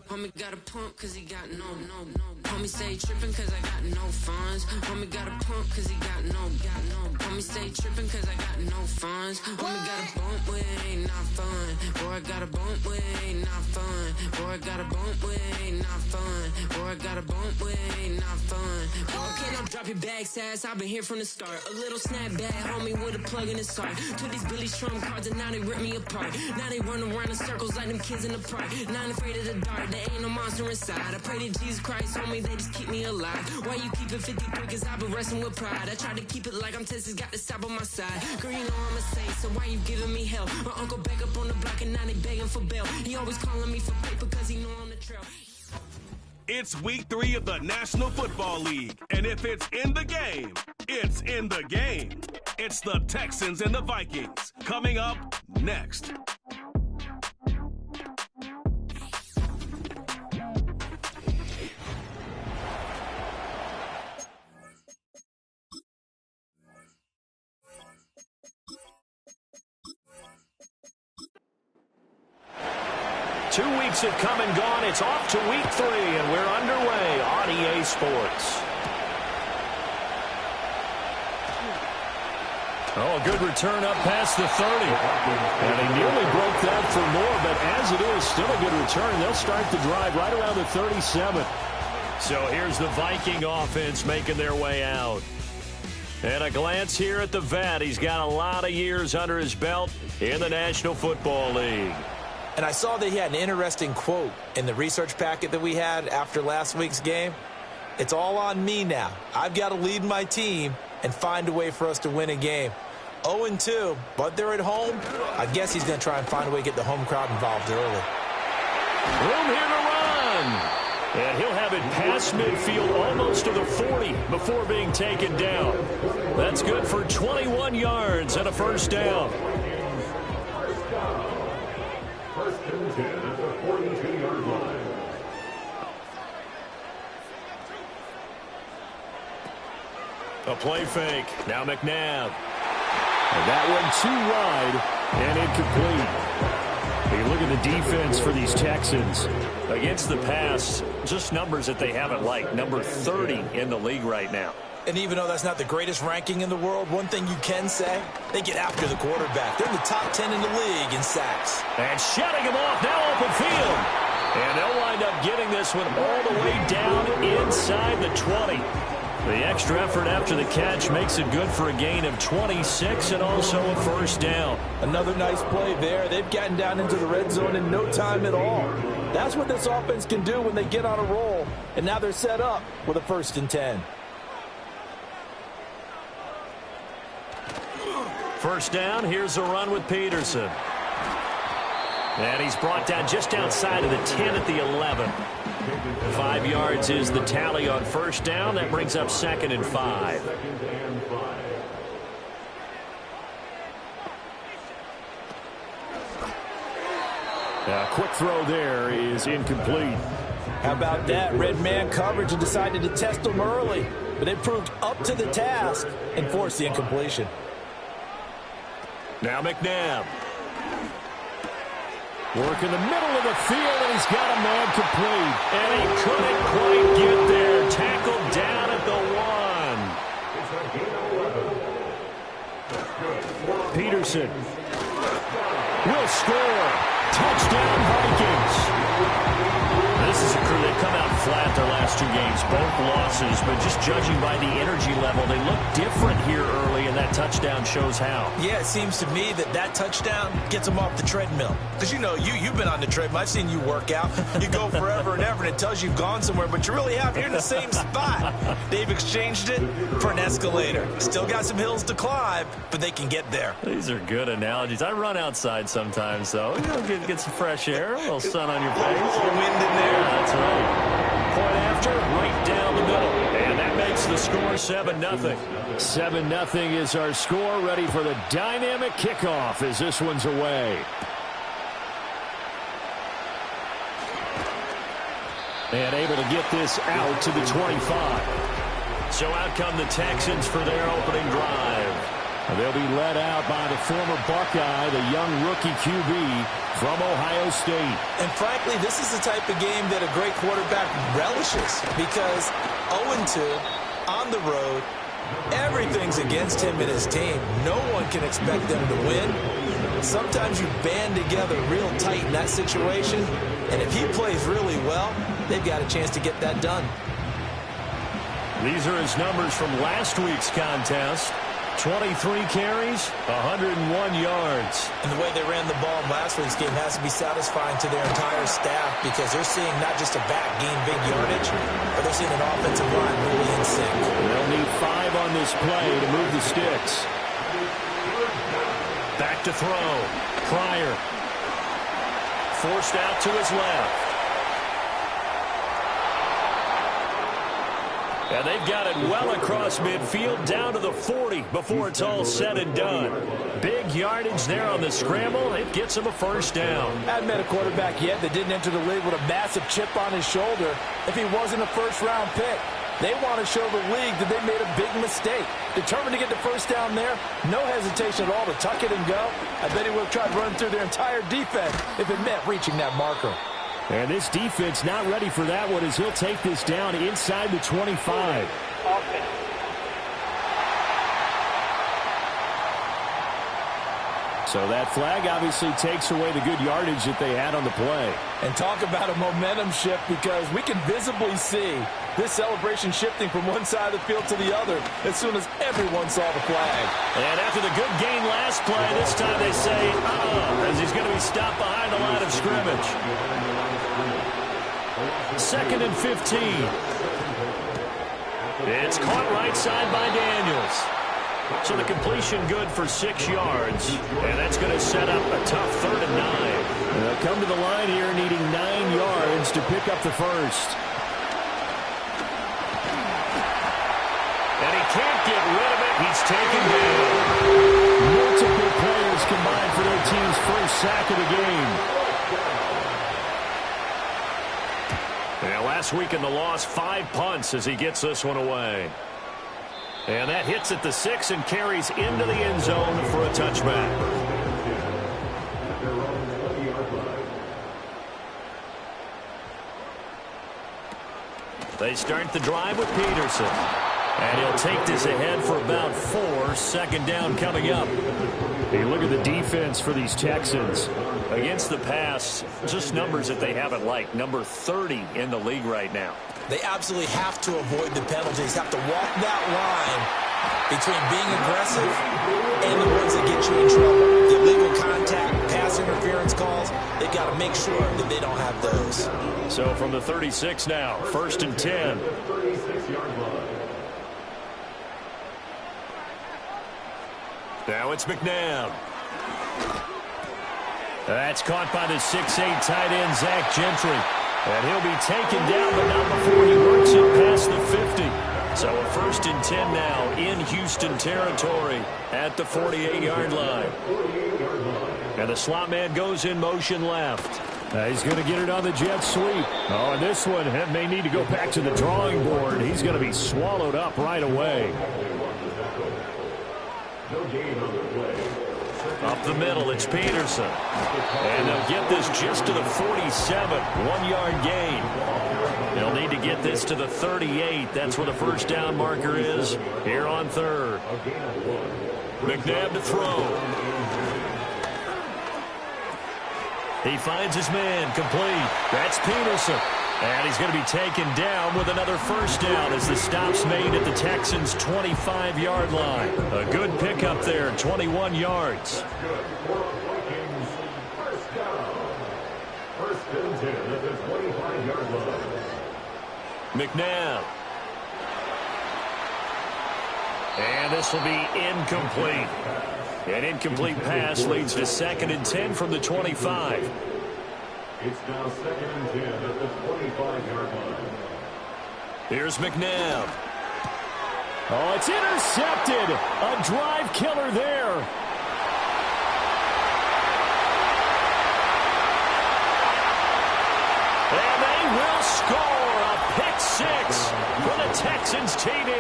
Homie got a pump cause he got no. Homie stay trippin' cause I got no funds. Homie got a pump cause he got no. Homie stay trippin' cause I got no funds. Homie got a bump with it ain't not fun. Boy, I got a bump with it ain't not fun. Boy, I got a bump with it ain't not fun. Boy, I got a bump with it ain't not fun. Okay, now drop your bag, sass. I've been here from the start. A little snapback, homie, with a plug in his heart. Took these Billy Strum cards and now they rip me apart. Now they run around in circles like them kids in the park. Not afraid of the dark, there ain't no monster inside. I pray to Jesus Christ, homie, they just keep me alive. Why you keep it 53? Cause I've been wrestling with pride. I try to keep it like I'm Texas, got the stop on my side. Girl, you know I'm a saint, so why you giving me hell? My uncle back up on the block and now they begging for bail. He always calling me for paper cause he know I'm the trail. It's week 3 of the National Football League, and if it's in the game, it's in the game. It's the Texans and the Vikings coming up next. Two weeks have come and gone. It's off to week 3, and we're underway on EA Sports. Oh, a good return up past the 30. And he nearly broke that for more, but as it is, still a good return. They'll start the drive right around the 37. So here's the Viking offense making their way out. And a glance here at the vet. He's got a lot of years under his belt in the National Football League. And I saw that he had an interesting quote in the research packet that we had after last week's game. It's all on me now. I've got to lead my team and find a way for us to win a game. 0-2, but they're at home. I guess he's going to try and find a way to get the home crowd involved early. Room here to run. And he'll have it past midfield almost to the 40 before being taken down. That's good for 21 yards and a first down. First and 10 at the 42-yard line. A play fake. Now McNabb. And that one too wide and incomplete. You look at the defense for these Texans. Against the pass, just numbers that they haven't liked. Number 30 in the league right now. And even though that's not the greatest ranking in the world, one thing you can say, they get after the quarterback. They're in the top 10 in the league in sacks. And shutting him off now open field. And they'll wind up getting this one all the way down inside the 20. The extra effort after the catch makes it good for a gain of 26 and also a first down. Another nice play there. They've gotten down into the red zone in no time at all. That's what this offense can do when they get on a roll. And now they're set up with a 1st and 10. First down, here's a run with Peterson. And he's brought down just outside of the 10 at the 11. 5 yards is the tally on first down. That brings up 2nd and 5. A quick throw there is incomplete. How about that? Red man coverage and decided to test them early. But they proved up to the task and forced the incompletion. Now McNabb. Work in the middle of the field, and he's got a man complete. And he couldn't quite get there. Tackled down at the 1. Peterson will score. Touchdown, Vikings. This is a crew that come out flat their last 2 games, both losses, but just judging by the energy level, they look different here early, and that touchdown shows how. Yeah, it seems to me that touchdown gets them off the treadmill. Because, you know, you've been on the treadmill. I've seen you work out. You go forever and ever, and it tells you you've gone somewhere, but you really have. You're in the same spot. They've exchanged it for an escalator. Still got some hills to climb, but they can get there. These are good analogies. I run outside sometimes, though. You know, get some fresh air, a little sun on your face. A little wind in there. Yeah, that's right. Point after, right down the middle. And that makes the score 7-0. 7-0 is our score. Ready for the dynamic kickoff as this one's away. And able to get this out to the 25. So out come the Texans for their opening drive. They'll be led out by the former Buckeye, the young rookie QB from Ohio State. And frankly, this is the type of game that a great quarterback relishes because 0-2 on the road, everything's against him and his team. No one can expect them to win. Sometimes you band together real tight in that situation, and if he plays really well, they've got a chance to get that done. These are his numbers from last week's contest. 23 carries, 101 yards. And the way they ran the ball in last week's game has to be satisfying to their entire staff because they're seeing not just a back gain big yardage, but they're seeing an offensive line really in sync. They'll need 5 on this play to move the sticks. Back to throw. Pryor. Forced out to his left. And they've got it well across midfield down to the 40 before it's all said and done. Big yardage there on the scramble. It gets him a first down. I haven't met a quarterback yet that didn't enter the league with a massive chip on his shoulder if he wasn't a first-round pick. They want to show the league that they made a big mistake. Determined to get the first down there, no hesitation at all to tuck it and go. I bet he would have tried running through their entire defense if it meant reaching that marker. And this defense not ready for that one as he'll take this down inside the 25. So that flag obviously takes away the good yardage that they had on the play. And talk about a momentum shift because we can visibly see this celebration shifting from one side of the field to the other as soon as everyone saw the flag. And after the good gain last play, this time they say, as he's going to be stopped behind the line of scrimmage. 2nd and 15. It's caught right side by Daniels. So the completion good for 6 yards. And that's going to set up a tough 3rd and 9. They'll come to the line here needing 9 yards to pick up the first. And he can't get rid of it. He's taken down. Multiple players combined for their team's first sack of the game. Yeah, last week in the loss, 5 punts as he gets this one away. And that hits at the 6 and carries into the end zone for a touchback. They start the drive with Peterson. And he'll take this ahead for about 4. 2nd down coming up. Hey, look at the defense for these Texans. Against the pass, just numbers that they haven't liked. Number 30 in the league right now. They absolutely have to avoid the penalties, have to walk that line between being aggressive and the ones that get you in trouble. The illegal contact, pass interference calls, they've got to make sure that they don't have those. So from the 36 now, 1st and 10. Now it's McNabb. That's caught by the 6'8" tight end, Zach Gentry. And he'll be taken down, but not before he works it past the 50. So a 1st and 10 now in Houston territory at the 48-yard line. And the slot man goes in motion left. He's going to get it on the jet sweep. Oh, and this one may need to go back to the drawing board. He's going to be swallowed up right away. Up the middle, it's Peterson. And they'll get this just to the 47, 1-yard gain. They'll need to get this to the 38. That's where the first down marker is here on 3rd. McNabb to throw. He finds his man, complete. That's Peterson. And he's going to be taken down with another first down as the stop's made at the Texans' 25-yard line. A good pickup there, 21 yards. McNabb. And this will be incomplete. An incomplete pass leads to 2nd and 10 from the 25. It's now 2nd and 10 at the 25-yard line. Here's McNabb. Oh, it's intercepted. A drive killer there. And they will score a pick 6 for the Texans TD.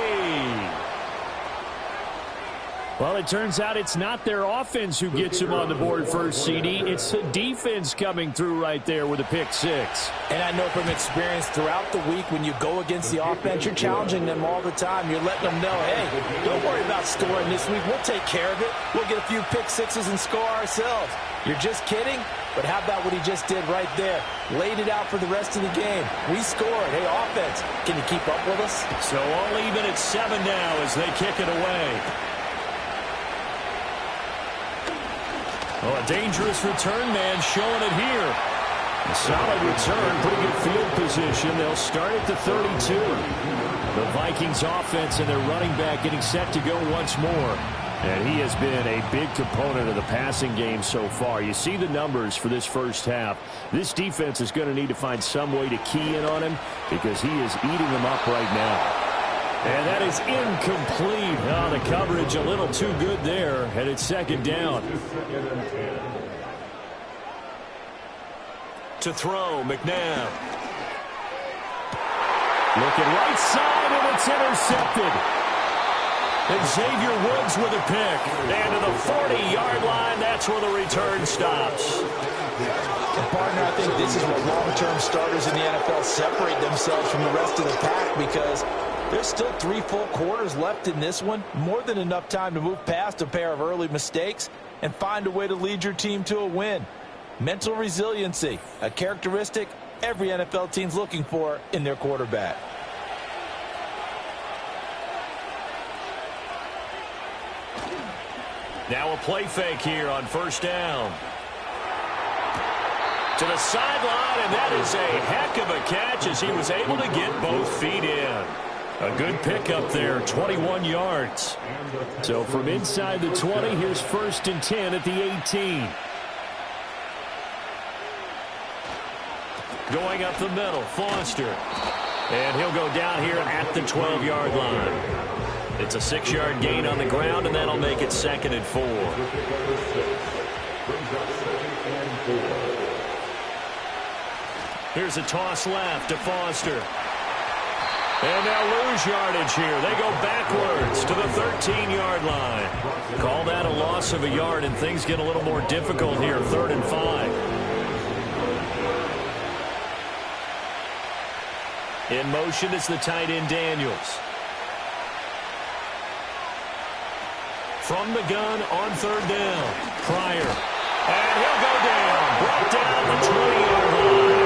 Well, it turns out it's not their offense who gets him on the board first, CD. It's the defense coming through right there with a pick six. And I know from experience throughout the week when you go against the offense, you're challenging them all the time. You're letting them know, hey, don't worry about scoring this week. We'll take care of it. We'll get a few pick sixes and score ourselves. You're just kidding? But how about what he just did right there? Laid it out for the rest of the game. We scored. Hey, offense, can you keep up with us? So all even at 7 now as they kick it away. Oh, a dangerous return man showing it here. A solid return, pretty good field position. They'll start at the 32. The Vikings offense and their running back getting set to go once more. And he has been a big component of the passing game so far. You see the numbers for this first half. This defense is going to need to find some way to key in on him because he is eating them up right now. And that is incomplete. Oh, the coverage a little too good there, and it's second down. To throw, McNabb. Looking right side, and it's intercepted. And Xavier Woods with a pick. And to the 40-yard line, that's where the return stops. And partner, I think this is where long-term starters in the NFL separate themselves from the rest of the pack because there's still 3 full quarters left in this one. More than enough time to move past a pair of early mistakes and find a way to lead your team to a win. Mental resiliency, a characteristic every NFL team's looking for in their quarterback. Now a play fake here on first down. To the sideline, and that is a heck of a catch as he was able to get both feet in. A good pickup there, 21 yards. So from inside the 20, here's 1st and 10 at the 18. Going up the middle, Foster. And he'll go down here at the 12-yard line. It's a 6-yard gain on the ground, and that'll make it 2nd and 4. Here's a toss left to Foster. And they'll lose yardage here. They go backwards to the 13-yard line. Call that a loss of a yard, and things get a little more difficult here, 3rd and 5. In motion is the tight end Daniels. From the gun on 3rd down, Pryor. And he'll go down, brought down the 20-yard line.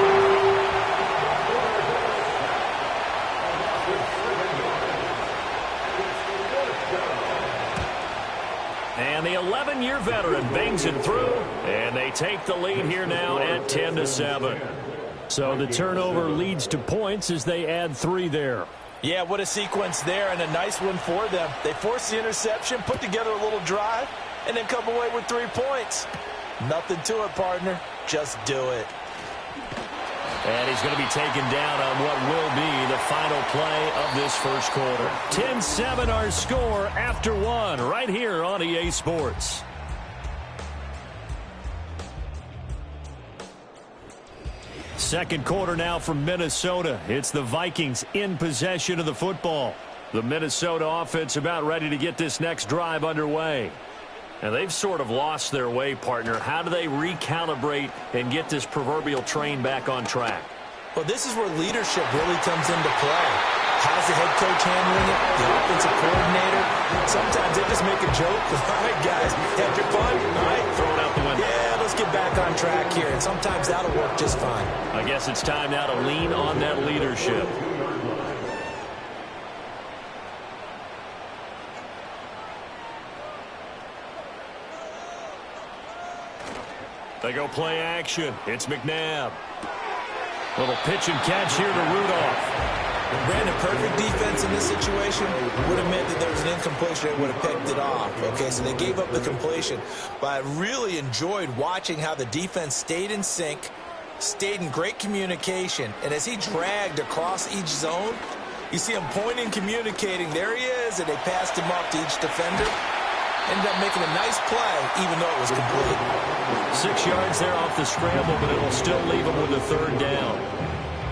And the 11-year veteran bangs it through, and they take the lead here now at 10-7. So the turnover leads to points as they add 3 there. Yeah, what a sequence there, and a nice one for them. They force the interception, put together a little drive, and then come away with 3 points. Nothing to it, partner. Just do it. And he's going to be taken down on what will be the final play of this first quarter. 10-7 our score after 1 right here on EA Sports. Second quarter now from Minnesota. It's the Vikings in possession of the football. The Minnesota offense about ready to get this next drive underway. And they've sort of lost their way, partner. How do they recalibrate and get this proverbial train back on track? Well, this is where leadership really comes into play. How's the head coach handling it? The offensive coordinator? Sometimes they just make a joke. All right, guys, had your fun? All right, throw it out the window. Yeah, let's get back on track here. And sometimes that'll work just fine. I guess it's time now to lean on that leadership. They go play action. It's McNabb. Little pitch and catch here to Rudolph. Brandon, perfect defense in this situation would have meant that there was an incompletion and would have picked it off. Okay, so they gave up the completion. But I really enjoyed watching how the defense stayed in sync, stayed in great communication. And as he dragged across each zone, you see him pointing, communicating. There he is, and they passed him off to each defender. Ended up making a nice play, even though it was complete. 6 yards there off the scramble, but it'll still leave him with a 3rd down.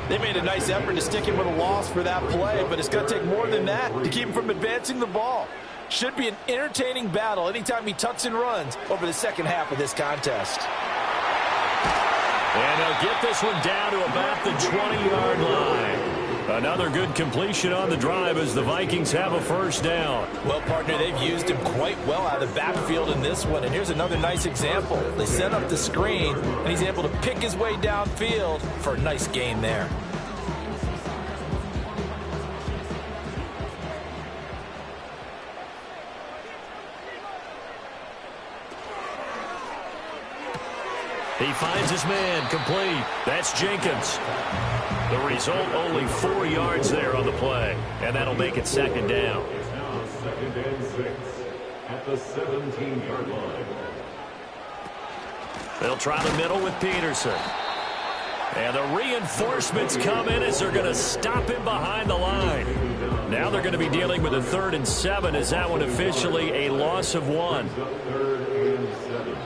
They made a nice effort to stick him with a loss for that play, but it's going to take more than that to keep him from advancing the ball. Should be an entertaining battle anytime he tucks and runs over the second half of this contest. And he'll get this one down to about the 20-yard line. Another good completion on the drive as the Vikings have a first down. Well, partner, they've used him quite well out of the backfield in this one. And here's another nice example. They set up the screen, and he's able to pick his way downfield for a nice gain there. He finds his man complete. That's Jenkins. The result, only 4 yards there on the play. And that'll make it second down. It's now 2nd and 6 at the 17-yard line. They'll try the middle with Peterson. And the reinforcements come in as they're going to stop him behind the line. Now they're going to be dealing with a 3rd and 7 as that one officially a loss of 1. 3rd and 7.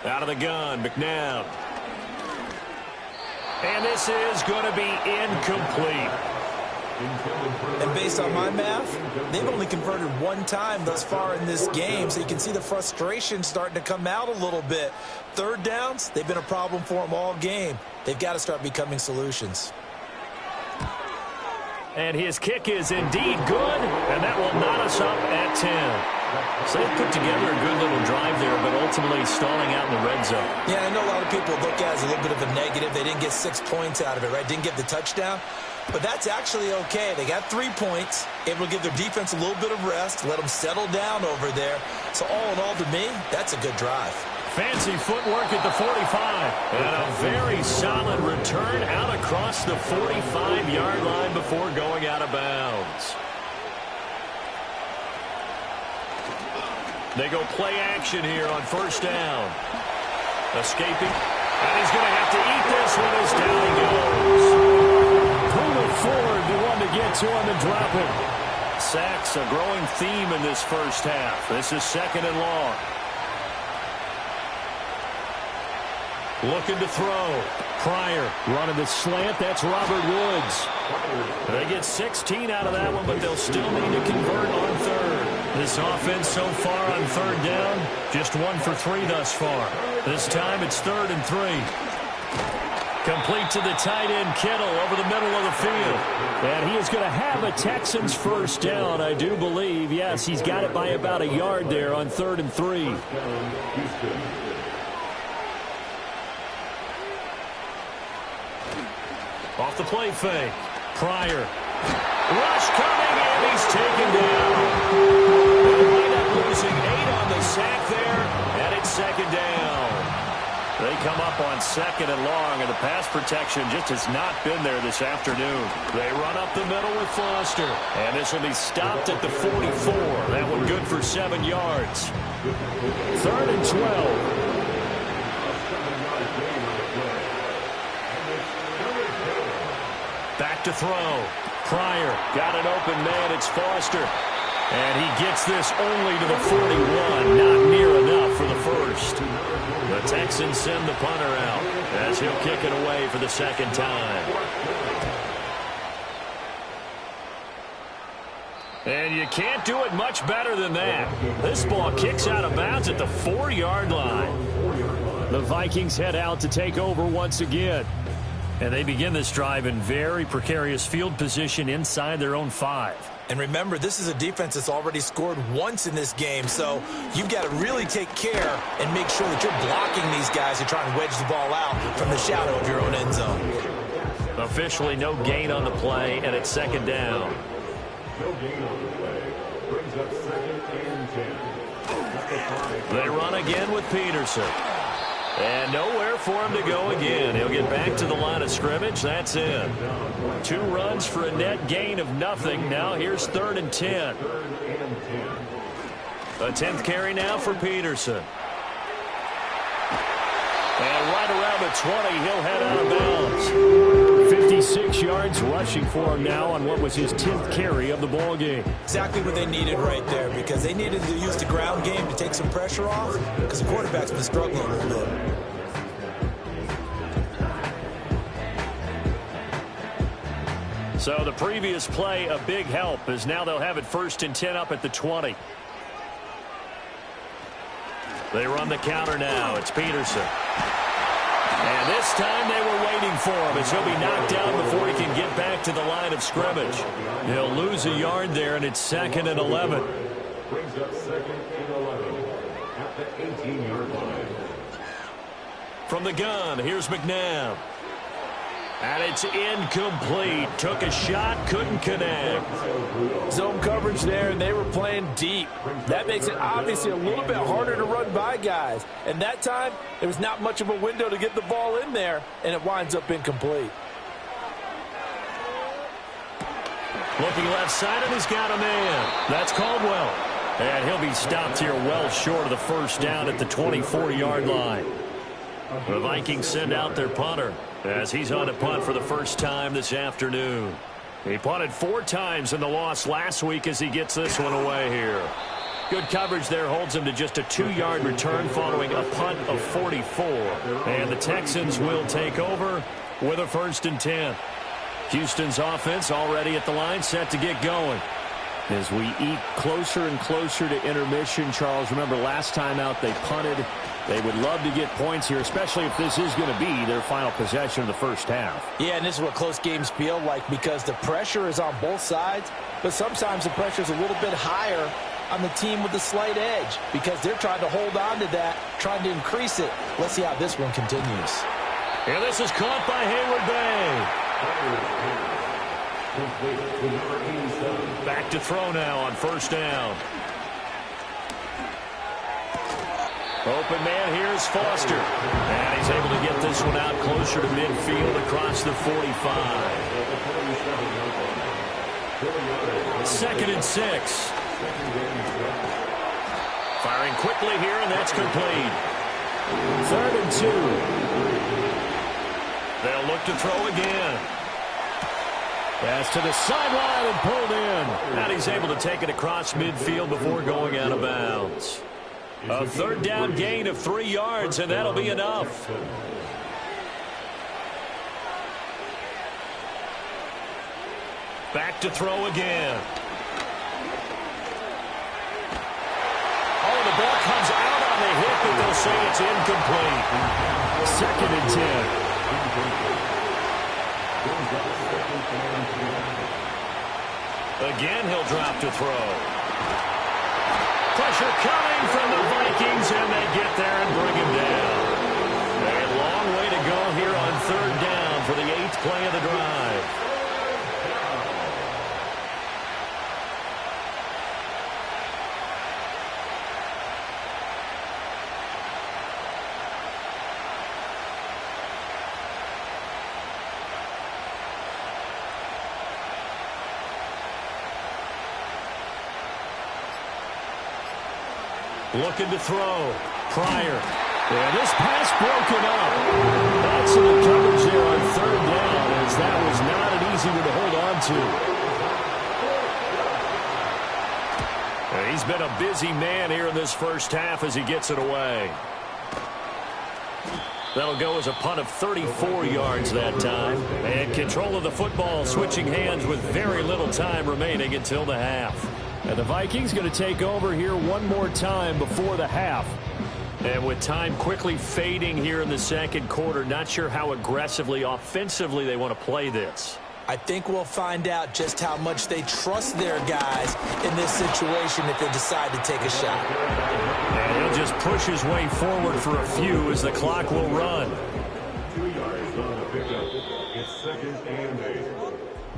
Out of the gun, McNabb. And this is going to be incomplete. And based on my math, they've only converted 1 time thus far in this game, so you can see the frustration starting to come out a little bit. 3rd downs, they've been a problem for them all game. They've got to start becoming solutions. And his kick is indeed good, and that will knot us up at 10. So they put together a good little drive there, but ultimately stalling out in the red zone. Yeah, I know a lot of people look at it as a little bit of a negative. They didn't get 6 points out of it, right? Didn't get the touchdown. But that's actually okay. They got 3 points, able to give their defense a little bit of rest, let them settle down over there. So all in all, to me, that's a good drive. Fancy footwork at the 45. And a very solid return out across the 45-yard line before going out of bounds. They go play action here on 1st down. Escaping. And he's going to have to eat this one as down he goes. Pull it forward, the one to get to him and drop him. Sacks, a growing theme in this first half. This is 2nd and long. Looking to throw. Pryor running the slant. That's Robert Woods. They get 16 out of that one, but they'll still need to convert on 3rd. This offense so far on 3rd down, just 1 for 3 thus far. This time it's 3rd and 3. Complete to the tight end, Kittle, over the middle of the field. And he is going to have a Texans first down, I do believe. Yes, he's got it by about a yard there on 3rd and 3. Off the play fake. Pryor. Rush coming, and he's taken down. They wind up losing 8 on the sack there, and it's 2nd down. They come up on 2nd and long, and the pass protection just has not been there this afternoon. They run up the middle with Foster, and this will be stopped at the 44. That one good for 7 yards. 3rd and 12. Back to throw. Pryor got an open man. It's Foster. And he gets this only to the 41. Not near enough for the first. The Texans send the punter out as he'll kick it away for the 2nd time. And you can't do it much better than that. This ball kicks out of bounds at the 4-yard line. The Vikings head out to take over once again. And they begin this drive in very precarious field position inside their own 5. And remember, this is a defense that's already scored once in this game, so you've got to really take care and make sure that you're blocking these guys who try and wedge the ball out from the shadow of your own end zone. Officially no gain on the play, and it's 2nd down. No gain on the play. Brings up 2nd and 10. They run again with Peterson. And nowhere for him to go again. He'll get back to the line of scrimmage. That's it. 2 runs for a net gain of nothing. Now here's 3rd and 10. A 10th carry now for Peterson. And right around the 20, he'll head out of bounds. 56 yards rushing for him now on what was his 10th carry of the ball game. Exactly what they needed right there, because they needed to use the ground game to take some pressure off, because the quarterback's been struggling a little bit. So the previous play, a big help, as now they'll have it 1st and 10 up at the 20. They run the counter now. It's Peterson. And this time they were waiting for him, as he'll be knocked down before he can get back to the line of scrimmage. He'll lose a yard there, and it's 2nd and 11. Brings up 2nd and 11 at the 18-yard line. From the gun, here's McNabb. And it's incomplete. Took a shot, couldn't connect. Zone coverage there, and they were playing deep. That makes it obviously a little bit harder to run by guys. And that time, there was not much of a window to get the ball in there, and it winds up incomplete. Looking left side, and he's got a man. That's Caldwell. And he'll be stopped here well short of the 1st down at the 24-yard line. The Vikings send out their punter as he's on to punt for the first time this afternoon. He punted 4 times in the loss last week as he gets this one away here. Good coverage there holds him to just a 2-yard return following a punt of 44. And the Texans will take over with a 1st and 10. Houston's offense already at the line, set to get going. As we eat closer and closer to intermission, Charles, remember last time out they punted. They would love to get points here, especially if this is going to be their final possession of the first half. Yeah, and this is what close games feel like because the pressure is on both sides, but sometimes the pressure is a little bit higher on the team with the slight edge because they're trying to hold on to that, trying to increase it. Let's see how this one continues. And this is caught by Hayward Bay. Back to throw now on 1st down. Open man, here's Foster. And he's able to get this one out closer to midfield across the 45. 2nd and 6. Firing quickly here, and that's complete. 3rd and 2. They'll look to throw again. Pass to the sideline and pulled in. And he's able to take it across midfield before going out of bounds. A 3rd down gain of 3 yards, and that'll be enough. Back to throw again. Oh, the ball comes out on the hit, but they'll say it's incomplete. 2nd and 10. Again, he'll drop to throw. Pressure coming from the Vikings, and they get there and bring him down. A long way to go here on 3rd down for the 8th play of the drive. Looking to throw. Pryor. And this pass broken up. Excellent coverage there on 3rd down, as that was not an easy one to hold on to. And he's been a busy man here in this first half as he gets it away. That'll go as a punt of 34 yards that time. And control of the football switching hands with very little time remaining until the half. And the Vikings going to take over here one more time before the half. And with time quickly fading here in the 2nd quarter, not sure how aggressively, offensively they want to play this. I think we'll find out just how much they trust their guys in this situation if they decide to take a shot. And he'll just push his way forward for a few as the clock will run. 2 yards on the pickup. It's 2nd and 8.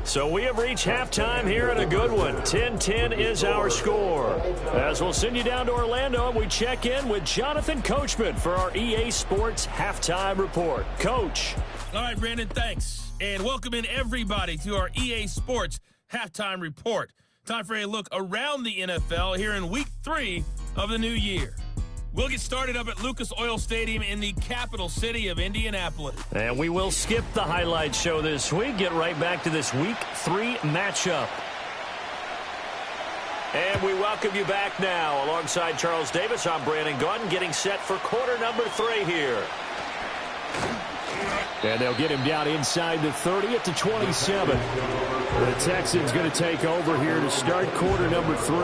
So we have reached halftime here in a good one. 10-10 is our score. As we'll send you down to Orlando, and we check in with Jonathan Coachman for our EA Sports Halftime Report. Coach. All right, Brandon, thanks. And welcome in everybody to our EA Sports Halftime Report. Time for a look around the NFL here in Week 3 of the new year. We'll get started up at Lucas Oil Stadium in the capital city of Indianapolis. And we will skip the highlight show this week. Get right back to this Week 3 matchup. And we welcome you back now. Alongside Charles Davis, I'm Brandon Gaudin, getting set for quarter number 3 here. And they'll get him down inside the 30 at the 27. The Texans going to take over here to start quarter number 3.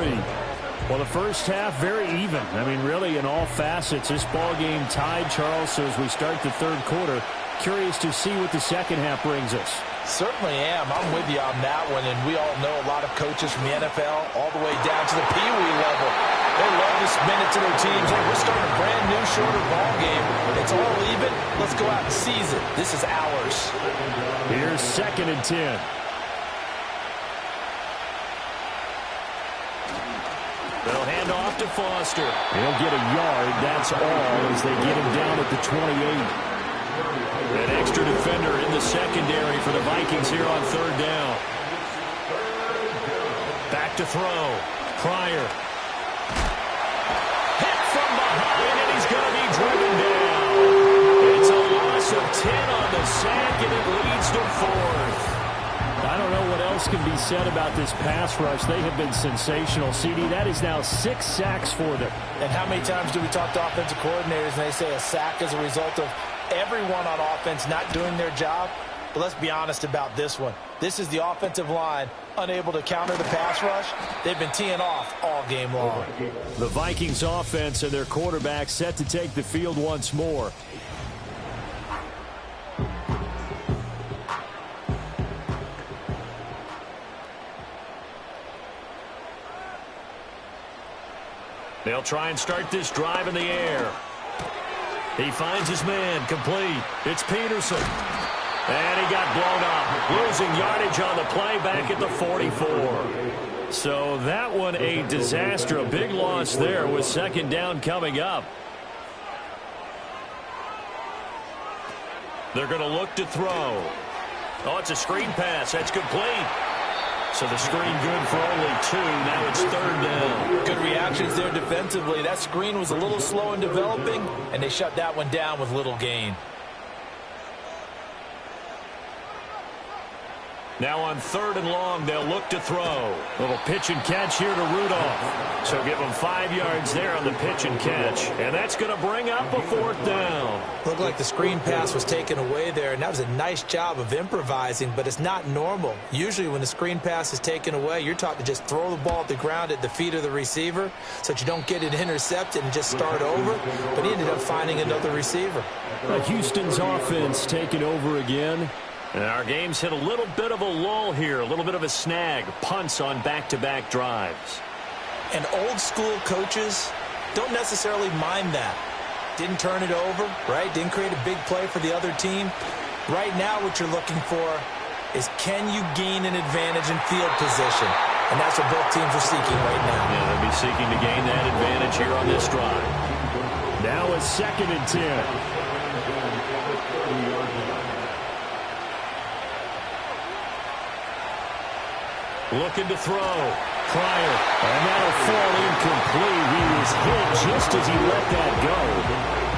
Well, the first half, very even. I mean, really, in all facets, this ball game tied, Charles. So as we start the third quarter, curious to see what the second half brings us. Certainly am. I'm with you on that one. And we all know a lot of coaches from the NFL all the way down to the Pee Wee level. They love to spin it to their teams. Hey, we're starting a brand new, shorter ball game. It's all even. Let's go out and seize it. This is ours. Here's 2nd and 10. They'll hand off to Foster. He'll get a yard. That's all as they get him down at the 28. An extra defender in the secondary for the Vikings here on 3rd down. Back to throw. Pryor. Hit from behind, and he's going to be driven down. It's a loss of 10 on the sack, and it leads to 4th. I don't know what else can be said about this pass rush. They have been sensational. CD, that is now 6 sacks for them. And how many times do we talk to offensive coordinators and they say a sack is a result of everyone on offense not doing their job? But let's be honest about this one. This is the offensive line unable to counter the pass rush. They've been teeing off all game long. The Vikings offense and their quarterback set to take the field once more. They'll try and start this drive in the air. He finds his man, complete. It's Peterson. And he got blown up. Losing yardage on the play back at the 44. So that one a disaster. A big loss there with 2nd down coming up. They're going to look to throw. Oh, it's a screen pass. That's complete. So the screen good for only 2. Now it's 3rd down. Good reactions there defensively. That screen was a little slow in developing, and they shut that one down with little gain. Now on 3rd and long, they'll look to throw. Little pitch and catch here to Rudolph. So give them 5 yards there on the pitch and catch. And that's going to bring up a 4th down. Looked like the screen pass was taken away there, and that was a nice job of improvising, but it's not normal. Usually when the screen pass is taken away, you're taught to just throw the ball at the ground at the feet of the receiver so that you don't get it intercepted and just start over. But he ended up finding another receiver. Houston's offense taking over again. And our game's hit a little bit of a lull here, a little bit of a snag. Punts on back-to-back drives. And old-school coaches don't necessarily mind that. Didn't turn it over, right? Didn't create a big play for the other team. Right now what you're looking for is can you gain an advantage in field position? And that's what both teams are seeking right now. Yeah, they'll be seeking to gain that advantage here on this drive. Now it's 2nd and 10. Looking to throw. Pryor. And that'll fall incomplete. He was hit just as he let that go.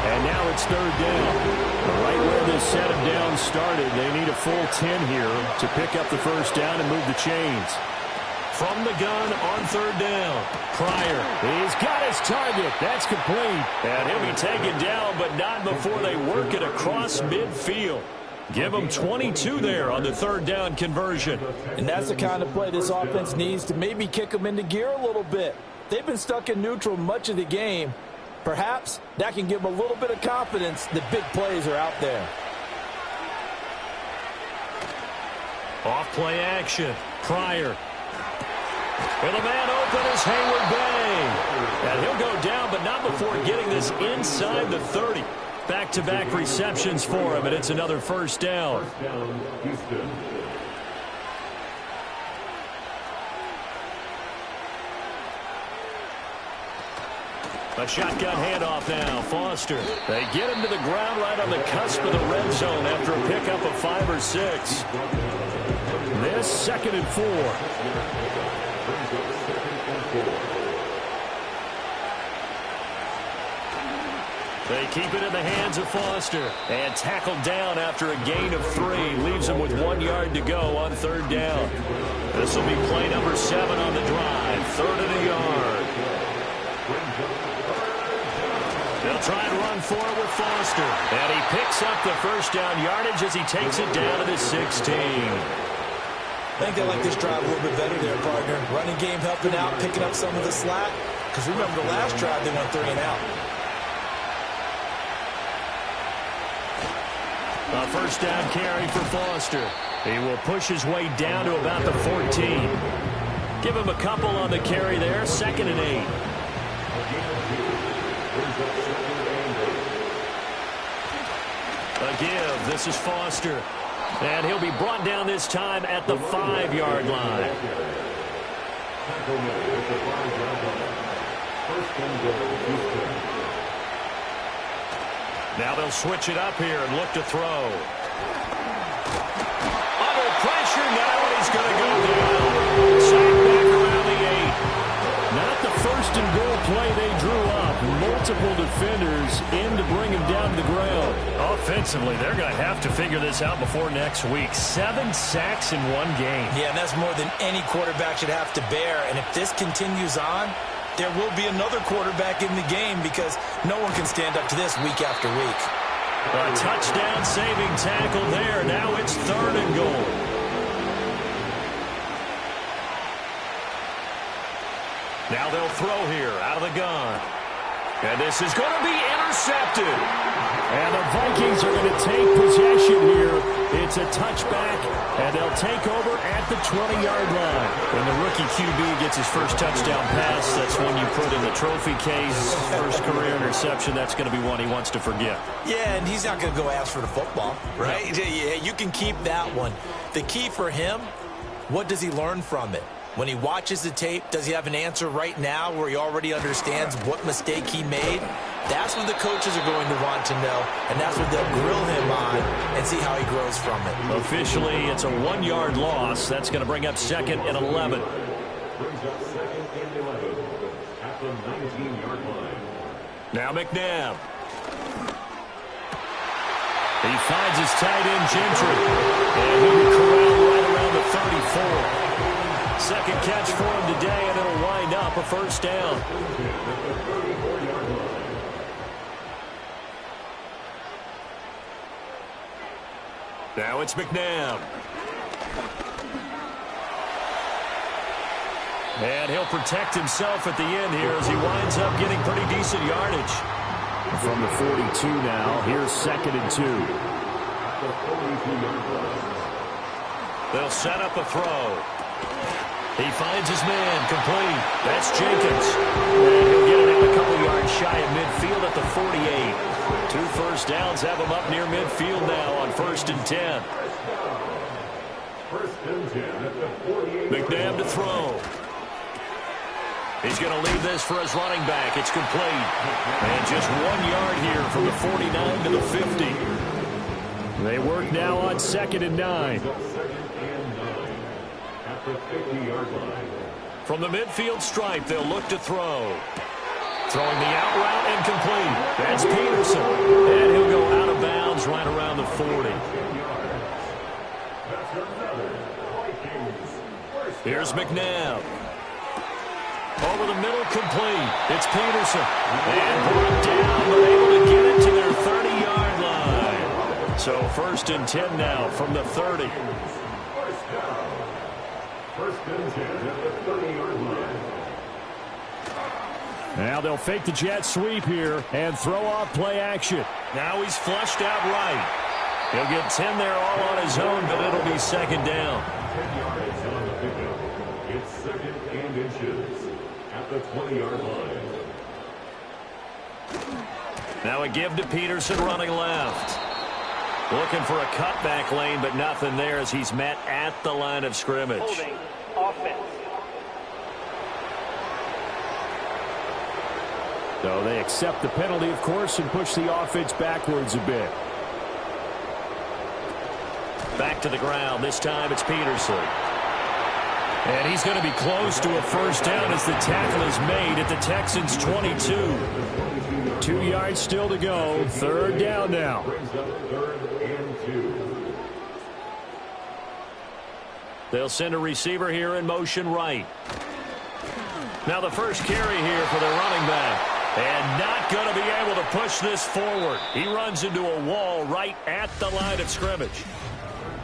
And now it's 3rd down. Right where this set him down started, they need a full 10 here to pick up the 1st down and move the chains. From the gun on 3rd down. Pryor. He's got his target. That's complete. And he'll be taken down, but not before they work it across midfield. Give them 22 there on the 3rd down conversion. And that's the kind of play this offense needs to maybe kick them into gear a little bit. They've been stuck in neutral much of the game. Perhaps that can give them a little bit of confidence that big plays are out there. Off play action. Pryor. And the man open is Hayward Bay. And he'll go down, but not before getting this inside the 30. Back-to-back receptions for him, and it's another 1st down. A shotgun handoff now. Foster. They get him to the ground right on the cusp of the red zone after a pickup of 5 or 6. This 2nd and 4. They keep it in the hands of Foster. And tackled down after a gain of 3. Leaves him with 1 yard to go on 3rd down. This will be play number 7 on the drive. 3rd and a yard. They'll try and run for it with Foster. And he picks up the first down yardage as he takes it down to the 16. I think they like this drive a little bit better there, partner. Running game helping out, picking up some of the slack. Because remember the last drive, they went 3 and out. A first down carry for Foster. He will push his way down to about the 14. Give him a couple on the carry there. 2nd and 8. A give. This is Foster. And he'll be brought down this time at the 5-yard line. Now they'll switch it up here and look to throw. Under pressure now, and he's going to go down. Sacked back around the 8. Not the first and goal play they drew up. Multiple defenders in to bring him down to the ground. Offensively, they're going to have to figure this out before next week. 7 sacks in one game. Yeah, and that's more than any quarterback should have to bear. And if this continues on, there will be another quarterback in the game because no one can stand up to this week after week. A touchdown saving tackle there. Now it's 3rd and goal. Now they'll throw here out of the gun. And this is going to be intercepted. And the Vikings are going to take possession here. It's a touchback, and they'll take over at the 20-yard line. When the rookie QB gets his first touchdown pass, that's when you put in the trophy case. First career interception, that's going to be one he wants to forget. Yeah, and he's not going to go ask for the football, right? Yeah, you can keep that one. The key for him, what does he learn from it? When he watches the tape, does he have an answer right now where he already understands what mistake he made? That's what the coaches are going to want to know, and that's what they'll grill him on and see how he grows from it. Officially, it's a 1-yard loss. That's going to bring up 2nd and 11. Brings up 2nd and 11 at the 19-yard line. Now McNabb. He finds his tight end, Gentry. And he'll be corralled right around the 34. Second catch for him today, and it'll wind up a first down. Now it's McNabb. And he'll protect himself at the end here as he winds up getting pretty decent yardage. From the 42 now, here's 2nd and 2. They'll set up a throw. He finds his man, complete. That's Jenkins. And he'll get it out a couple yards shy of midfield at the 48. 2 first downs have him up near midfield now on 1st and 10. McNabb to throw. He's going to leave this for his running back. It's complete. And just 1 yard here from the 49 to the 50. They work now on 2nd and 9. From the midfield stripe, they'll look to throw. Throwing the out route and complete. That's Peterson. And he'll go out of bounds right around the 40. Here's McNabb. Over the middle, complete. It's Peterson. And brought down, but able to get it to their 30-yard line. So 1st and 10 now from the 30. Now they'll fake the jet sweep here and throw off play action. Now he's flushed out right. He'll get 10 there all on his own, but it'll be 2nd down. 10 yards on the pickup. It's 2nd and inches at the 20-yard line. Now a give to Peterson running left. Looking for a cutback lane, but nothing there as he's met at the line of scrimmage. Holding offense. So they accept the penalty, of course, and push the offense backwards a bit. Back to the ground. This time it's Peterson. And he's going to be close to a first down as the tackle is made at the Texans' 22. 2 yards still to go. 3rd down now. They'll send a receiver here in motion right. Now the first carry here for the running back. And not going to be able to push this forward. He runs into a wall right at the line of scrimmage.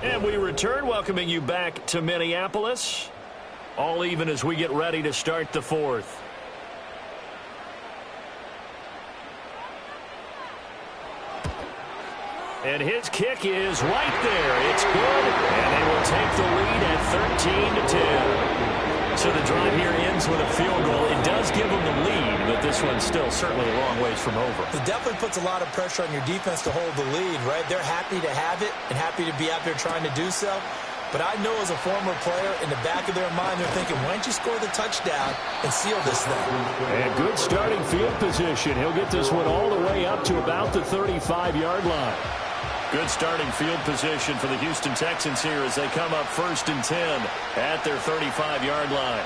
And we return, welcoming you back to Minneapolis. All even as we get ready to start the fourth. And his kick is right there. It's good. And they will take the lead at 13-10. So the drive here ends with a field goal. It does give them the lead, but this one's still certainly a long ways from over. It definitely puts a lot of pressure on your defense to hold the lead, right? They're happy to have it and happy to be out there trying to do so. But I know as a former player, in the back of their mind, they're thinking, why don't you score the touchdown and seal this thing? And good starting field position. He'll get this one all the way up to about the 35-yard line. Good starting field position for the Houston Texans here as they come up 1st and 10 at their 35-yard line.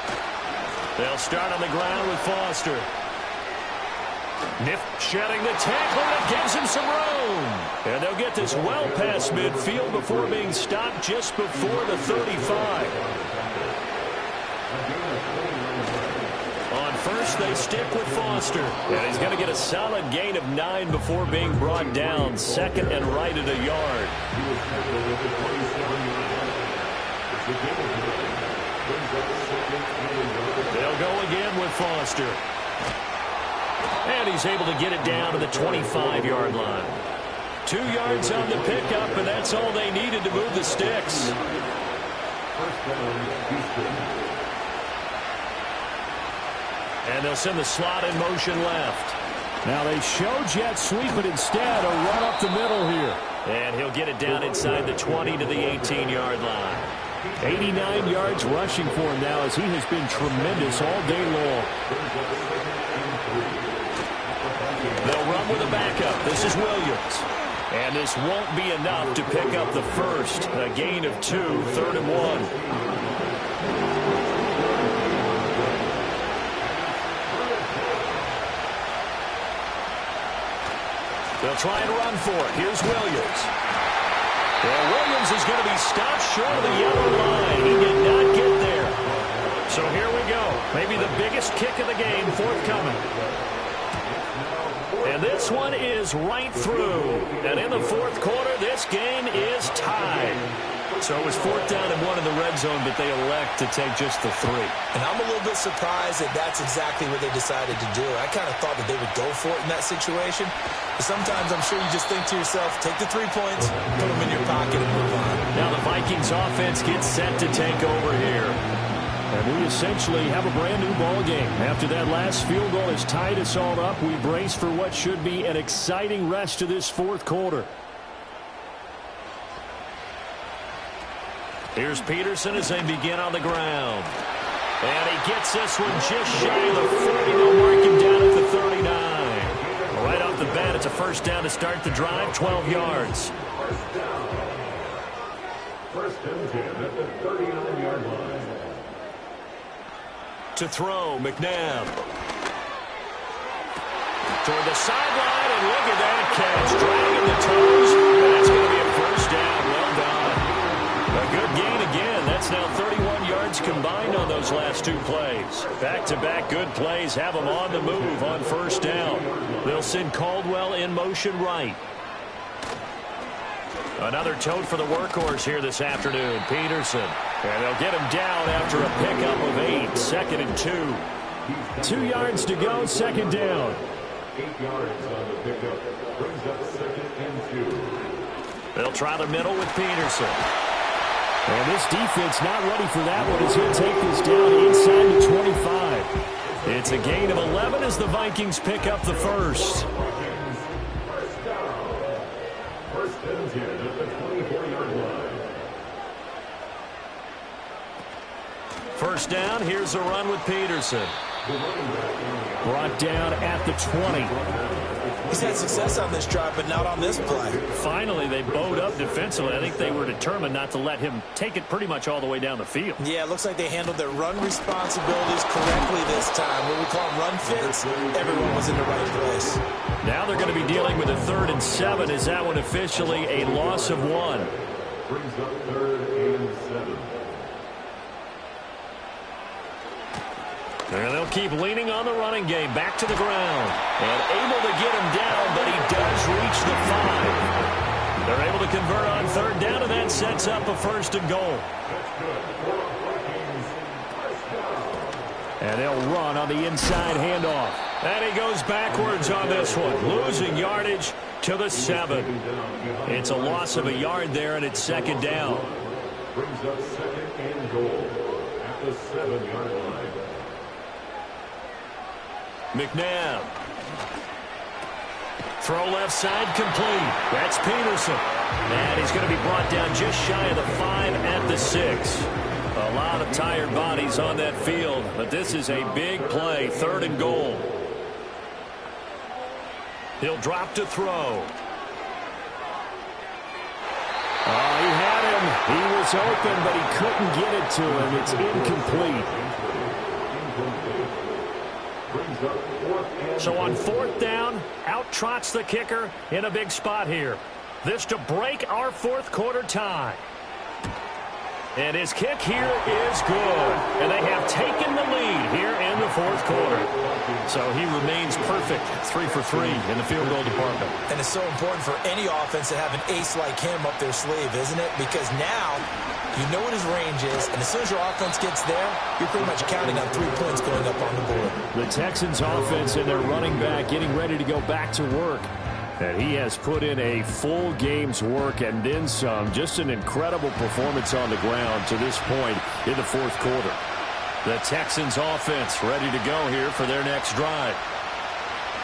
They'll start on the ground with Foster. Niff shedding the tackle that gives him some room. And they'll get this well past midfield before being stopped just before the 35. On first, they stick with Foster. And he's going to get a solid gain of 9 before being brought down. 2nd and right at a yard. They'll go again with Foster. And he's able to get it down to the 25-yard line. 2 yards on the pickup, and that's all they needed to move the sticks. And they'll send the slot in motion left. Now they show jet sweep, but instead a run up the middle here. And he'll get it down inside the 20 to the 18-yard line. 89 yards rushing for him now as he has been tremendous all day long. They'll run with a backup. This is Williams. And this won't be enough to pick up the first. A gain of 2, 3rd and 1. They'll try and run for it. Here's Williams. Well, Williams is going to be stopped short of the yellow line. He did not get there. So here we go. Maybe the biggest kick of the game forthcoming. And this one is right through. And in the 4th quarter, this game is tied. So it was 4th down and 1 in the red zone, but they elect to take just the 3. And I'm a little bit surprised that that's exactly what they decided to do. I kind of thought that they would go for it in that situation. But sometimes I'm sure you just think to yourself, take the 3 points, put them in your pocket, and move on. Now the Vikings offense gets set to take over here. And we essentially have a brand-new ball game. After that last field goal has tied us all up, we brace for what should be an exciting rest of this 4th quarter. Here's Peterson as they begin on the ground. And he gets this one just shy of the 40. They'll mark him down at the 39. Right off the bat, it's a 1st down to start the drive, 12 yards. 1st and 10 at the 39-yard line. To throw, McNabb. Toward the sideline, and look at that catch. Dragging the toes. That's going to be a 1st down. Well done. A good gain again. That's now 31 yards combined on those last 2 plays. Back-to-back good plays have them on the move on 1st down. They'll send Caldwell in motion right. Another tote for the workhorse here this afternoon, Peterson. And they'll get him down after a pickup of 8, 2nd and 2. 2 yards to go, 2nd down. 8 yards on the pickup. Brings up 2nd and 2. They'll try the middle with Peterson. And this defense not ready for that one as he'll take this down inside the 25. It's a gain of 11 as the Vikings pick up the first. 1st and 10 at the 24-yard line. 1st down, here's a run with Peterson. Brought down at the 20. He's had success on this drive, but not on this play. Finally, they bowed up defensively. I think they were determined not to let him take it pretty much all the way down the field. Yeah, it looks like they handled their run responsibilities correctly this time. What we call them run fits, everyone was in the right place. Now they're going to be dealing with a 3rd and 7. Is that one officially a loss of 1? Brings up 3rd and 7. And they'll keep leaning on the running game. Back to the ground. And able to get him down, but he does reach the 5. They're able to convert on third down, and that sets up a 1st and goal. And they'll run on the inside handoff. And he goes backwards on this one, losing yardage to the 7. It's a loss of a yard there, and it's 2nd down. Brings up 2nd and goal at the 7-yard line. McNabb. Throw left side complete. That's Peterson. And he's going to be brought down just shy of the 5 at the 6. A lot of tired bodies on that field, but this is a big play. 3rd and goal. He'll drop to throw. Oh, he had him. He was open, but he couldn't get it to him. It's incomplete. So on 4th down, out trots the kicker in a big spot here. This to break our 4th quarter tie. And his kick here is good. And they have taken the lead here in the 4th quarter. So he remains perfect. 3 for 3 in the field goal department. And it's so important for any offense to have an ace like him up their sleeve, isn't it? Because now you know what his range is, and as soon as your offense gets there, you're pretty much counting on 3 points going up on the board. The Texans offense and their running back getting ready to go back to work. And he has put in a full game's work and then some. Just an incredible performance on the ground to this point in the 4th quarter. The Texans offense ready to go here for their next drive.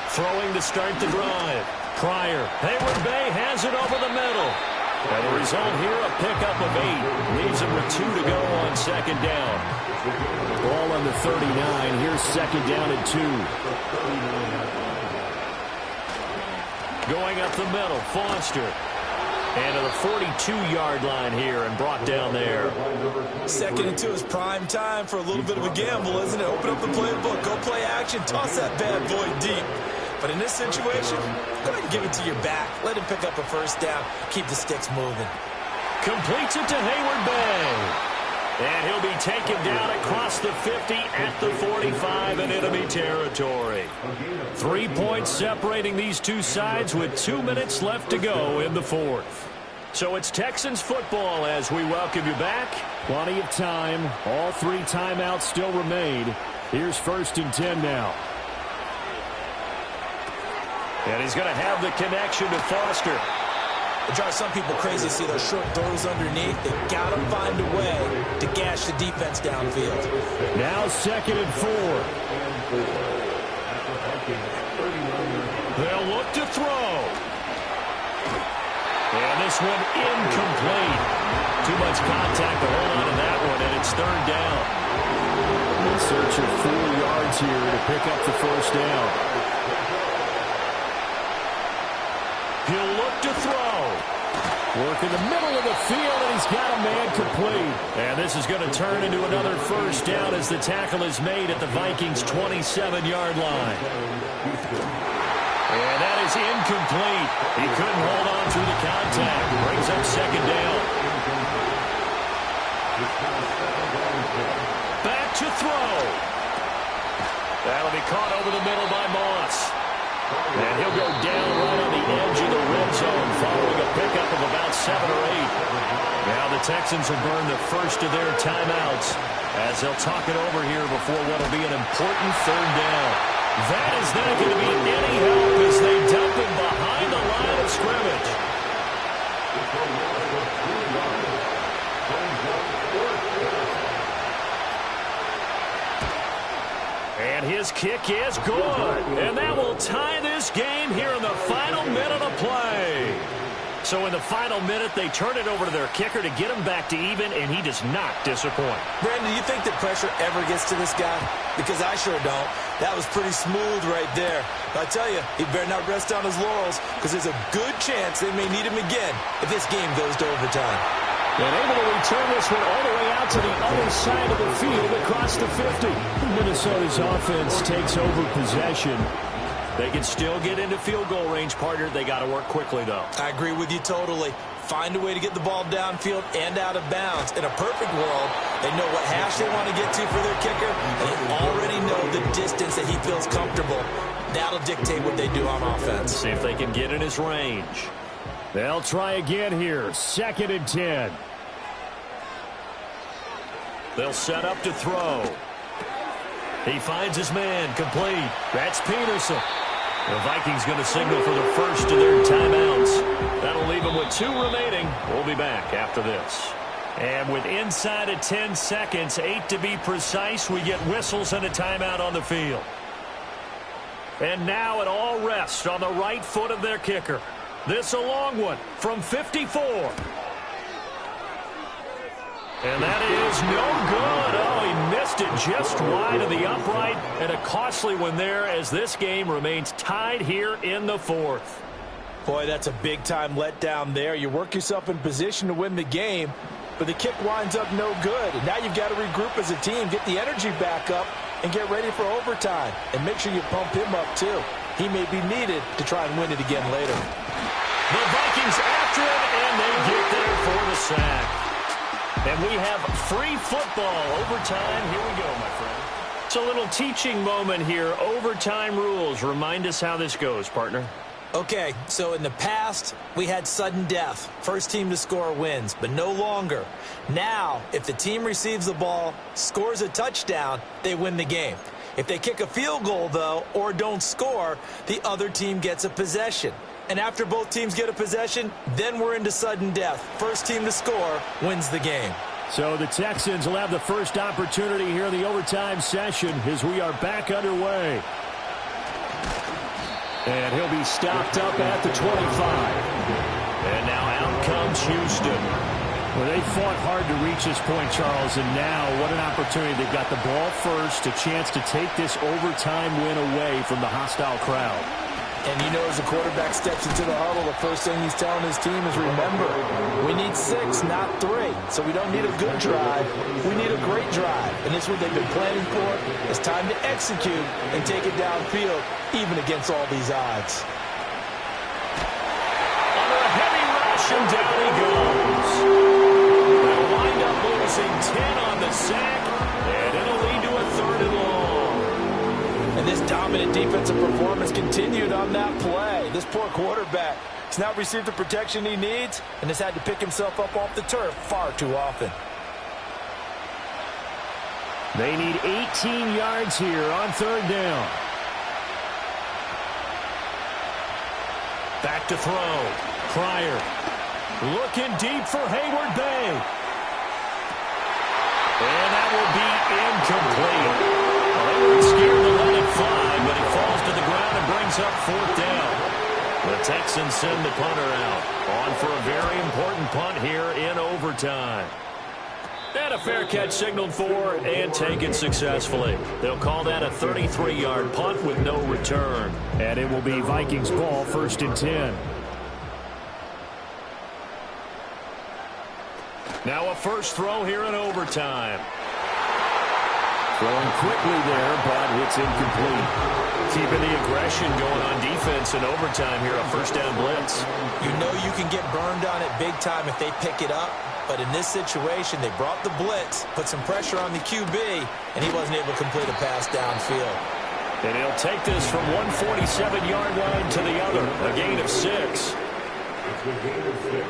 Throwing to start the drive. Pryor. Hayward Bay has it over the middle. And the result here, a pickup of 8. Leaves him with 2 to go on 2nd down. Ball on the 39. Here's 2nd down and 2. Going up the middle, Foster. And to the 42-yard line here and brought down there. 2nd and 2 is prime time for a little bit of a gamble, isn't it? Open up the playbook, go play action, toss that bad boy deep. But in this situation, go ahead and give it to your back. Let him pick up a 1st down, keep the sticks moving. Completes it to Hayward Bay. And he'll be taken down across the 50 at the 45 in enemy territory. 3 points separating these two sides with 2 minutes left to go in the 4th. So it's Texans football as we welcome you back. Plenty of time. All 3 timeouts still remain. Here's 1st and 10 now. And he's going to have the connection to Foster. It drives some people crazy to see those short throws underneath. They got to find a way to gash the defense downfield. Now 2nd and 4. They'll look to throw. And this one incomplete. Too much contact to hold on to that one, and it's 3rd down. In search of 4 yards here to pick up the 1st down. He'll look to throw. Work in the middle of the field, and he's got a man complete. And this is going to turn into another 1st down as the tackle is made at the Vikings' 27-yard line. And that is incomplete. He couldn't hold on through the contact. Brings up 2nd down. Back to throw. That'll be caught over the middle by Moss. And he'll go down right on the edge of the red zone following a pickup of about 7 or 8. Now the Texans will burn the first of their timeouts as they'll talk it over here before what will be an important 3rd down. That is not going to be any help as they dump him behind the line of scrimmage. And his kick is good. And that will tie this game here in the final minute of play. So in the final minute, they turn it over to their kicker to get him back to even, and he does not disappoint. Brandon, do you think that pressure ever gets to this guy? Because I sure don't. That was pretty smooth right there. But I tell you, he better not rest on his laurels, because there's a good chance they may need him again if this game goes to overtime. And able to return this one all the way out to the other side of the field across the 50. Minnesota's offense takes over possession. They can still get into field goal range, partner. They got to work quickly, though. I agree with you totally. find a way to get the ball downfield and out of bounds. In a perfect world, they know what hash they want to get to for their kicker, and they already know the distance that he feels comfortable. That'll dictate what they do on offense. See if they can get in his range. They'll try again here. 2nd and 10. They'll set up to throw. He finds his man, complete. That's Peterson. The Vikings going to signal for the first of their timeouts. That'll leave them with 2 remaining. We'll be back after this. And with inside of 10 seconds, 8 to be precise, we get whistles and a timeout on the field. And now it all rests on the right foot of their kicker. This a long one from 54. And that is no good. Oh, he missed it just wide of the upright. And a costly one there as this game remains tied here in the 4th. Boy, that's a big-time letdown there. You work yourself in position to win the game, but the kick winds up no good. And now you've got to regroup as a team, get the energy back up, and get ready for overtime. And make sure you pump him up, too. He may be needed to try and win it again later. The Vikings after it, and they get there for the sack. And we have free football. Overtime. Here we go, my friend. It's a little teaching moment here. Overtime rules. Remind us how this goes, partner. Okay, so in the past, we had sudden death. First team to score wins, but no longer. Now, if the team receives the ball, scores a touchdown, they win the game. If they kick a field goal, though, or don't score, the other team gets a possession. And after both teams get a possession, then we're into sudden death. First team to score wins the game. So the Texans will have the first opportunity here in the overtime session as we are back underway. And he'll be stopped up at the 25. And now out comes Houston. Well, they fought hard to reach this point, Charles, and now what an opportunity. They've got the ball first, a chance to take this overtime win away from the hostile crowd. And you know, as the quarterback steps into the huddle, the first thing he's telling his team is, remember, we need 6, not 3. So we don't need a good drive. We need a great drive. And this is what they've been planning for. It's time to execute and take it downfield, even against all these odds. Under a heavy rush, and down he goes. They'll wind up losing 10 on the sack, and it'll lead to a 3rd and long. And this dominant defensive performance continued on that play. This poor quarterback has not received the protection he needs and has had to pick himself up off the turf far too often. They need 18 yards here on 3rd down. Back to throw. Pryor looking deep for Hayward Bay. And that will be incomplete. They were scared to let it fly, but he falls to the ground and brings up 4th down. The Texans send the punter out. On for a very important punt here in overtime. And a fair catch signaled for and taken successfully. They'll call that a 33-yard punt with no return. And it will be Vikings ball, 1st and 10. Now a first throw here in overtime. Throwing quickly there, but it's incomplete. Keeping the aggression going on defense in overtime here, a 1st down blitz. You know you can get burned on it big time if they pick it up, but in this situation, they brought the blitz, put some pressure on the QB, and he wasn't able to complete a pass downfield. And he'll take this from 147-yard line to the other, a gain of 6. It's a gain of 6.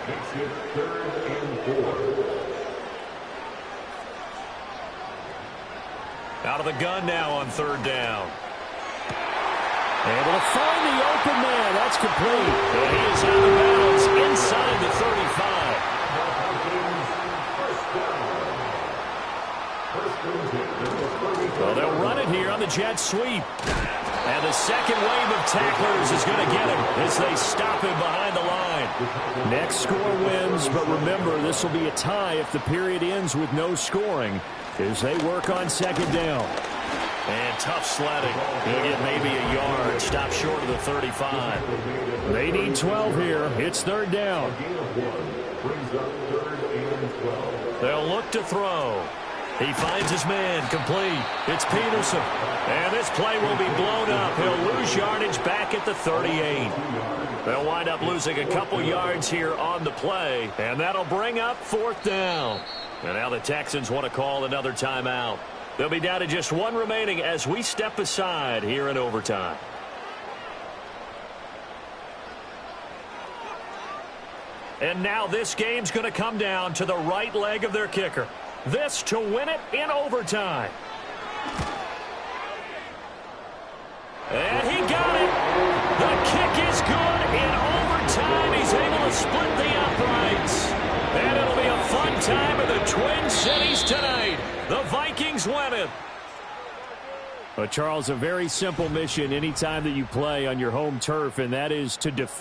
Makes it 3rd and 4. Out of the gun now on 3rd down. Able to find the open man. That's complete. And he is out of bounds inside the 35. Well, they'll run it here on the jet sweep. And the second wave of tacklers is going to get him as they stop him behind the line. Next score wins, but remember, this will be a tie if the period ends with no scoring as they work on 2nd down. And tough sledding. He'll get maybe a yard. Stop short of the 35. They need 12 here. It's 3rd down. They'll look to throw. He finds his man, complete. It's Peterson. And this play will be blown up. He'll lose yardage back at the 38. They'll wind up losing a couple yards here on the play, and that'll bring up 4th down. And now the Texans want to call another timeout. They'll be down to just one remaining as we step aside here in overtime. And now this game's going to come down to the right leg of their kicker. This to win it in overtime. And he got it. The kick is good in overtime. He's able to split the uprights. And it'll be a fun time in the Twin Cities tonight. The Vikings win it. But, Charles, a very simple mission anytime that you play on your home turf, and that is to defend.